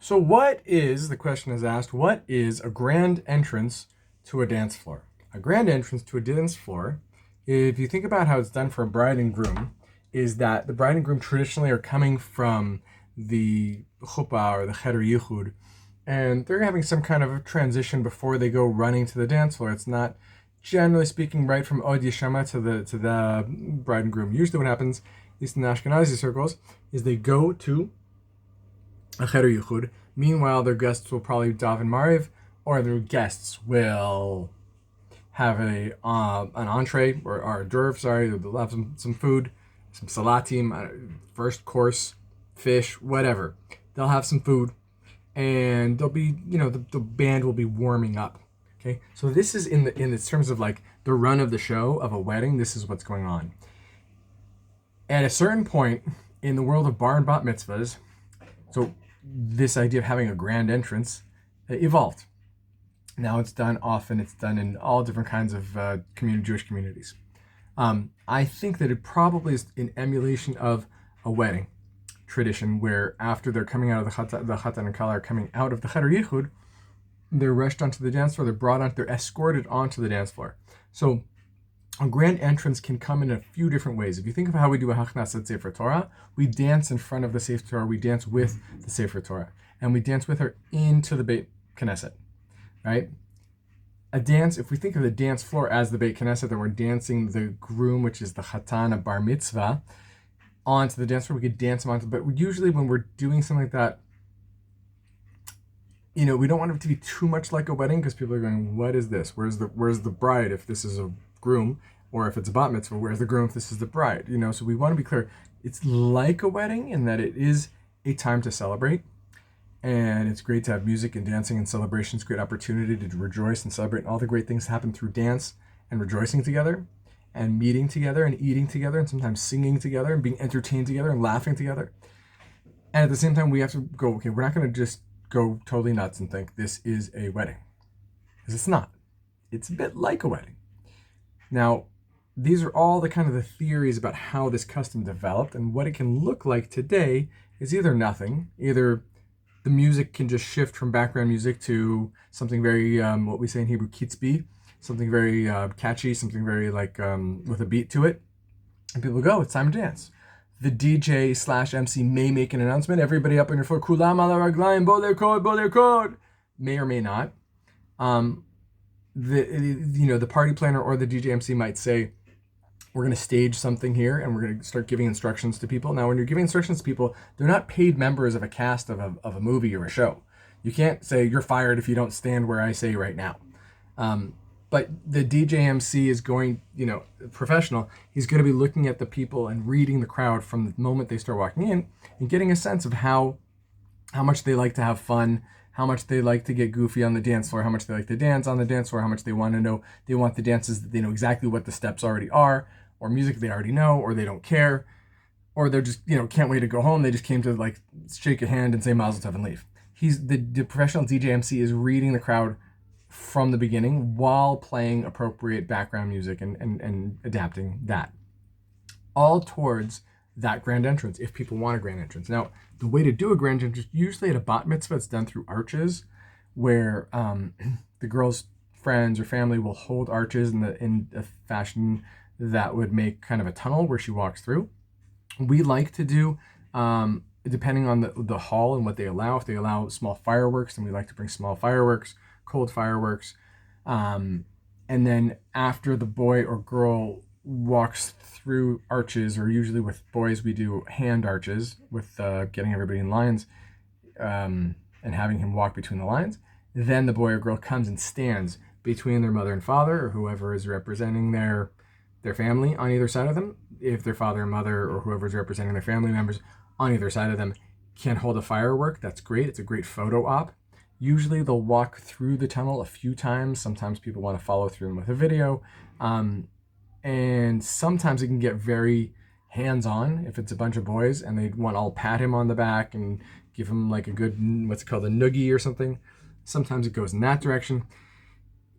So, the question is asked, what is a grand entrance to a dance floor? A grand entrance to a dance floor, if you think about how it's done for a bride and groom, is that the bride and groom traditionally are coming from the chuppah or the cheder yichud, and they're having some kind of a transition before they go running to the dance floor. It's not, generally speaking, right from Od Yeshama to the bride and groom. Usually, what happens, at least in the Ashkenazi circles, is they go to a cheder yichud. Meanwhile, their guests will probably daven mariv, or their guests will have an entree or a d'oeuvre. Sorry, they'll have some food, some salatim, first course, fish, whatever. They'll have some food, and they'll be the band will be warming up. Okay, so this is in the terms of like the run of the show of a wedding. This is what's going on. At a certain point in the world of bar and bat mitzvahs, so this idea of having a grand entrance evolved. Now it's done often. It's done in all different kinds of Jewish communities. I think that it probably is an emulation of a wedding tradition where after they're coming out of the chatan and kala are coming out of the cheder yichud, they're rushed onto the dance floor. They're escorted onto the dance floor. So a grand entrance can come in a few different ways. If you think of how we do a hachnasat Sefer Torah, we dance in front of the Sefer Torah, we dance with the Sefer Torah, and we dance with her into the Beit Knesset, right? A dance, if we think of the dance floor as the Beit Knesset, that we're dancing the groom, which is the chatan, a bar mitzvah, onto the dance floor, we could dance him onto, but usually when we're doing something like that, we don't want it to be too much like a wedding because people are going, what is this? Where's the bride if this is a groom, or if it's a bat mitzvah, where's the groom if this is the bride? So we want to be clear. It's like a wedding in that it is a time to celebrate, and it's great to have music and dancing and celebrations. Great opportunity to rejoice and celebrate, and all the great things happen through dance and rejoicing together, and meeting together, and eating together, and sometimes singing together, and being entertained together, and laughing together. And at the same time, we have to go, okay, we're not going to just go totally nuts and think this is a wedding, because it's not. It's a bit like a wedding. Now, these are all the kind of the theories about how this custom developed, and what it can look like today is either nothing, either the music can just shift from background music to something very, what we say in Hebrew, kitzbi, something very catchy, something very like with a beat to it, and people go, it's time to dance. The DJ slash MC may make an announcement, everybody up on your floor, kulam ala raglayim, bo their code, may or may not. The party planner or the DJ MC might say, we're going to stage something here and we're going to start giving instructions to people. Now, when you're giving instructions to people, they're not paid members of a cast of a movie or a show. You can't say you're fired if you don't stand where I say right now. But the DJ MC is going, professional. He's going to be looking at the people and reading the crowd from the moment they start walking in and getting a sense of how much they like to have fun, how much they like to get goofy on the dance floor, how much they like to dance on the dance floor, how much they want to know. They want the dances that they know exactly what the steps already are, or music they already know, or they don't care, or they're just, can't wait to go home. They just came to like shake a hand and say Mazel Tov and leave. The professional DJ MC is reading the crowd from the beginning while playing appropriate background music and adapting that. All towards that grand entrance, if people want a grand entrance. Now, the way to do a grand entrance, usually at a bat mitzvah, it's done through arches, where the girl's friends or family will hold arches in a fashion that would make kind of a tunnel where she walks through. We like to do, depending on the hall and what they allow, if they allow small fireworks, then we like to bring small fireworks, cold fireworks. And then after the boy or girl walks through arches, or usually with boys we do hand arches with getting everybody in lines and having him walk between the lines. Then the boy or girl comes and stands between their mother and father, or whoever is representing their family on either side of them. If their father and mother or whoever is representing their family members on either side of them can hold a firework, that's great. It's a great photo op. Usually they'll walk through the tunnel a few times. Sometimes people want to follow through with a video. And sometimes it can get very hands-on if it's a bunch of boys and they want to all pat him on the back and give him like a good, what's it called, a noogie or something. Sometimes it goes in that direction.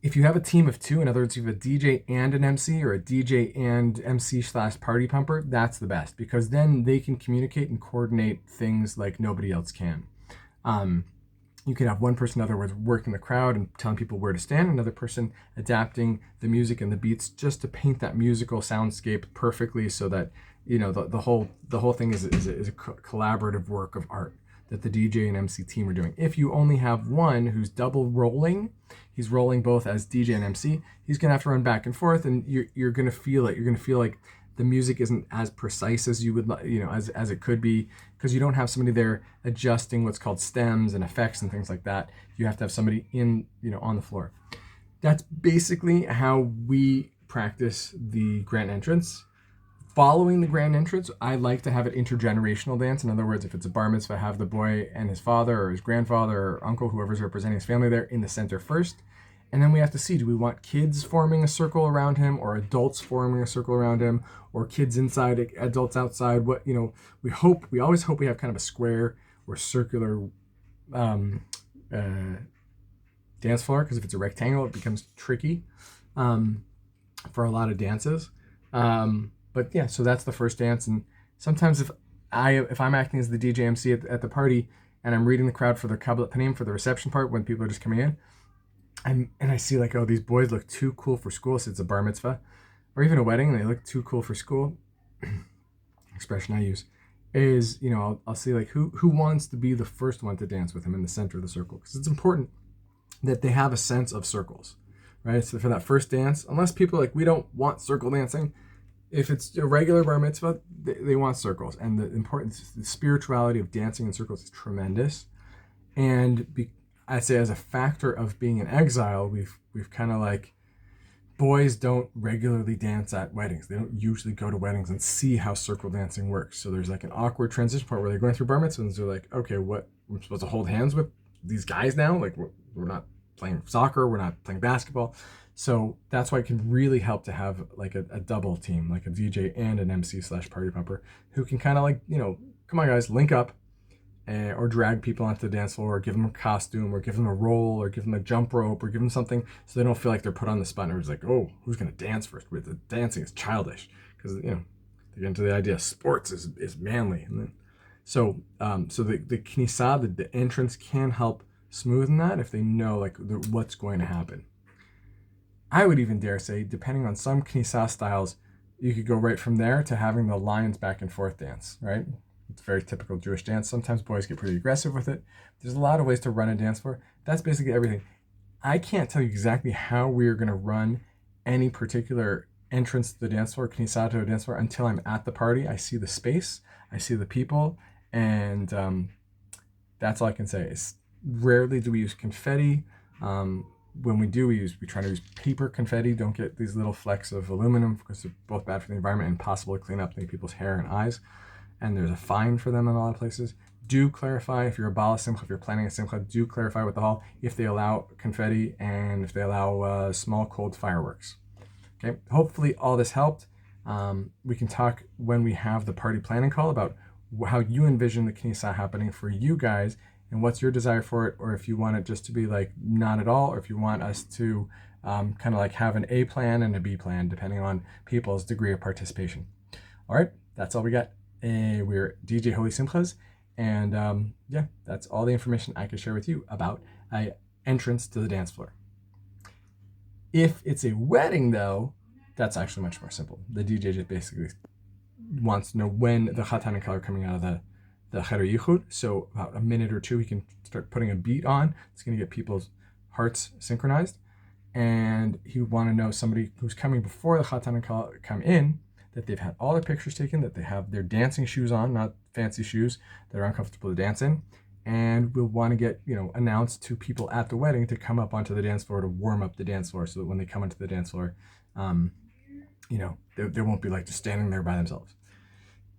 If you have a team of two, in other words, you have a DJ and an MC, or a DJ and MC / party pumper, that's the best, because then they can communicate and coordinate things like nobody else can. You can have one person, in other words, working the crowd and telling people where to stand, another person adapting the music and the beats just to paint that musical soundscape perfectly, so that the whole thing is a collaborative work of art that the DJ and MC team are doing. If you only have one who's double rolling, he's rolling both as DJ and MC, he's gonna have to run back and forth, and you're gonna feel it. You're gonna feel like the music isn't as precise as you would, as it could be, because you don't have somebody there adjusting what's called stems and effects and things like that. You have to have somebody on the floor. That's basically how we practice the grand entrance. Following the grand entrance, I like to have an intergenerational dance. In other words, if it's a bar mitzvah, have the boy and his father or his grandfather or uncle, whoever's representing his family there, in the center first. And then we have to see, do we want kids forming a circle around him, or adults forming a circle around him, or kids inside, adults outside? We always hope we have kind of a square or circular dance floor, because if it's a rectangle, it becomes tricky for a lot of dances. But yeah, so that's the first dance. And sometimes if I'm acting as the DJ MC at the party, and I'm reading the crowd for the Kabbalat Panim, for the reception part, when people are just coming in, and I see like, oh, these boys look too cool for school, so it's a bar mitzvah or even a wedding, they look too cool for school. Expression I use is, I'll see like who wants to be the first one to dance with him in the center of the circle, because it's important that they have a sense of circles, right? So for that first dance, unless people are like, we don't want circle dancing, if it's a regular bar mitzvah, they want circles. And the spirituality of dancing in circles is tremendous. And I'd say as a factor of being in exile, we've kind of like, boys don't regularly dance at weddings. They don't usually go to weddings and see how circle dancing works. So there's like an awkward transition part where they're going through bar mitzvahs, and they're like, okay, what, we're supposed to hold hands with these guys now? Like we're not playing soccer, we're not playing basketball. So that's why it can really help to have like a double team, like a DJ and an MC / party pumper, who can kind of like, come on guys, link up, or drag people onto the dance floor, or give them a costume, or give them a roll, or give them a jump rope, or give them something so they don't feel like they're put on the spot and it's like, oh, who's going to dance first? The dancing is childish, because, they get into the idea sports is manly. And then, so the knisah, the entrance, can help smoothen that if they know like what's going to happen. I would even dare say, depending on some knisah styles, you could go right from there to having the lions back and forth dance, right? It's a very typical Jewish dance. Sometimes boys get pretty aggressive with it. There's a lot of ways to run a dance floor. That's basically everything. I can't tell you exactly how we're going to run any particular entrance to the dance floor, knisah to a dance floor, until I'm at the party. I see the space, I see the people, and that's all I can say. Is rarely do we use confetti. When we do, we try to use paper confetti. Don't get these little flecks of aluminum, because they're both bad for the environment and impossible to clean up, like people's hair and eyes. And there's a fine for them in a lot of places. Do clarify, if you're a bala simcha, if you're planning a simcha, do clarify with the hall if they allow confetti and if they allow small cold fireworks. Okay, hopefully all this helped. We can talk when we have the party planning call about how you envision the knisah happening for you guys, and what's your desire for it, or if you want it just to be like not at all, or if you want us to kind of like have an A plan and a B plan, depending on people's degree of participation. All right, that's all we got. We're DJ Holy Simchas, and yeah, that's all the information I could share with you about an entrance to the dance floor. If it's a wedding, though, that's actually much more simple. The DJ just basically wants to know when the chatan and kala are coming out of the cheder yichud. So about a minute or two, he can start putting a beat on. It's going to get people's hearts synchronized, and he would want to know somebody who's coming before the chatan and kala come in, that they've had all their pictures taken, that they have their dancing shoes on, not fancy shoes that are uncomfortable to dance in, and we'll want to get announced to people at the wedding to come up onto the dance floor to warm up the dance floor, so that when they come onto the dance floor, they won't be like just standing there by themselves.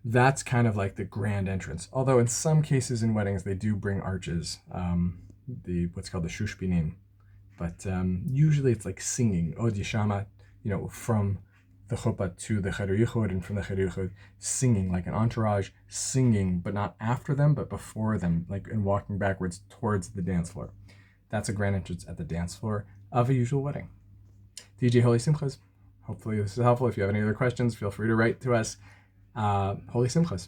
That's kind of like the grand entrance. Although in some cases in weddings they do bring arches, what's called the shushbinim, but usually it's like singing Od Yishama, from the chuppah to the cheder yichud, and from the cheder yichud singing, like an entourage singing, but not after them, but before them, like, and walking backwards towards the dance floor. That's a grand entrance at the dance floor of a usual wedding. DJ Holy Simchas. Hopefully this is helpful. If you have any other questions, feel free to write to us. Holy Simchas.